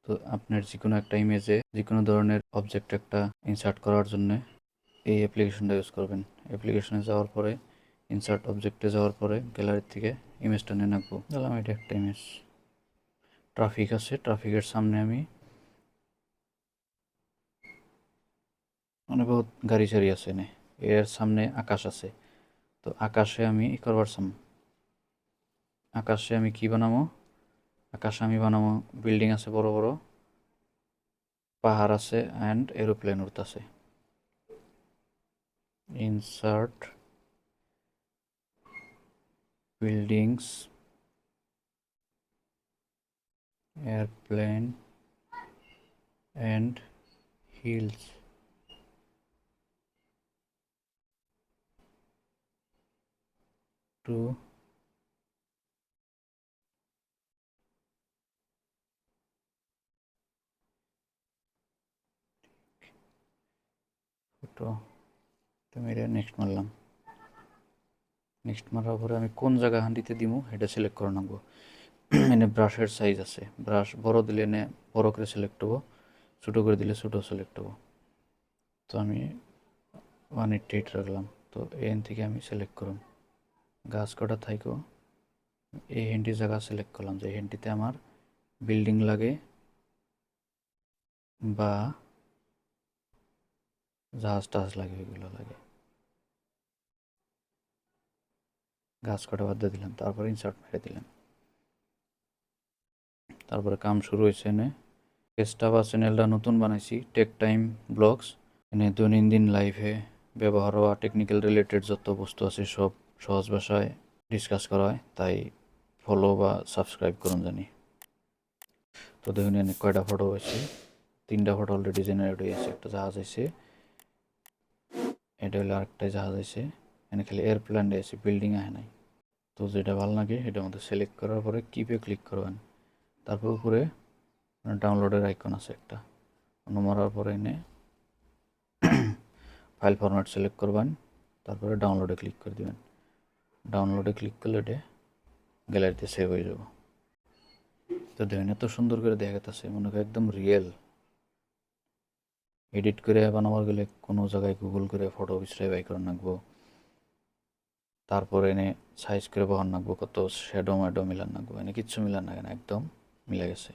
তো আপনার যে কোনো একটা ইমেজে যে কোনো ধরনের অবজেক্ট একটা ইনসার্ট করার জন্য এই অ্যাপ্লিকেশনটা ইউজ করবেন। অ্যাপ্লিকেশনে যাওয়ার পরে ইনসার্ট অবজেক্টে যাওয়ার পরে গ্যালারি থেকে ইমেজটা নিয়ে রাখবো। দিলাম এটা একটা ইমেজ। ট্রাফিক আছে, ট্রাফিকের সামনে আমি মানে বহুত গাড়ি চাড়ি আছে এনে, এর সামনে আকাশ আছে। তো আকাশে আমি করবার আকাশে আমি কি বানাবো, আকাশে আমি বানাবো বিল্ডিং আছে বড় বড়, পাহাড় আছে অ্যান্ড এরোপ্লেন উড়তেছে। Insert buildings, airplane and hills. Two photo মেরে নেক্সট মারলাম। নেক্সট মারার পরে আমি কোন জায়গা হান্ডিতে দিব এটা সিলেক্ট করে নেবো। এনে ব্রাশের সাইজ আছে, ব্রাশ বড় দিলে এনে বড় করে সিলেক্ট হবো, ছোটো করে দিলে ছোটো সিলেক্ট হবো। তো আমি 188 রাখলাম। তো এন থেকে আমি সিলেক্ট করুন গাছ কটা থাইকো, এই হ্যান্ডি জায়গা সিলেক্ট করলাম যে হ্যান্ডিতে আমার বিল্ডিং লাগে বা জাহাজ টাহাজ লাগে, ওইগুলো লাগে। গাছ কটা বাদ দিয়ে দিলাম, তারপরে ইনসার্ট মেরে দিলাম। তারপরে কাম শুরু হয়েছে। এনে পেজটা বা চ্যানেলটা নতুন বানাইছি, টেক টাইম ব্লগস। এনে দৈনন্দিন লাইফে ব্যবহার হওয়া টেকনিক্যাল রিলেটেড যত বস্তু আছে সব সহজ ভাষায় ডিসকাস করা হয়, তাই ফলো বা সাবস্ক্রাইব করুন জানি। তো দেখুন এনে কয়টা ফটো হয়েছে, 3টা ফটো অলরেডি জেনারেট হয়ে গেছে। একটা জাহাজ আছে, এটা হলো আরেকটা জাহাজ আছে। এনে খালি এয়ারপ্লেন আছে, বিল্ডিং আহে নাই। তো যেটা ভালো লাগে এটার মধ্যে সিলেক্ট করার পরে কিপে ক্লিক করবেন। তারপর উপরে ডাউনলোডের আইকন আছে একটা, মারার পরে এনে ফাইল ফরম্যাট সিলেক্ট করবেন, তারপরে ডাউনলোডে ক্লিক করে দেবেন। ডাউনলোডে ক্লিক করলে এটা গ্যালারিতে সেভ হয়ে যাব। তো দেখুন এত সুন্দর করে দেখা যাচ্ছে, মনে হয় একদম রিয়েল। এডিট করে বানাবার গেলে কোনো জায়গায় গুগল করে ফটো বিছড়াই বাই করে রাখবো, তারপরে এনে সাইজ করে বহান রাখবো, কত শ্যাডো ম্যাডো মিলান রাখবো, এনে কিচ্ছু মিলান না, একদম মিলে গেছে।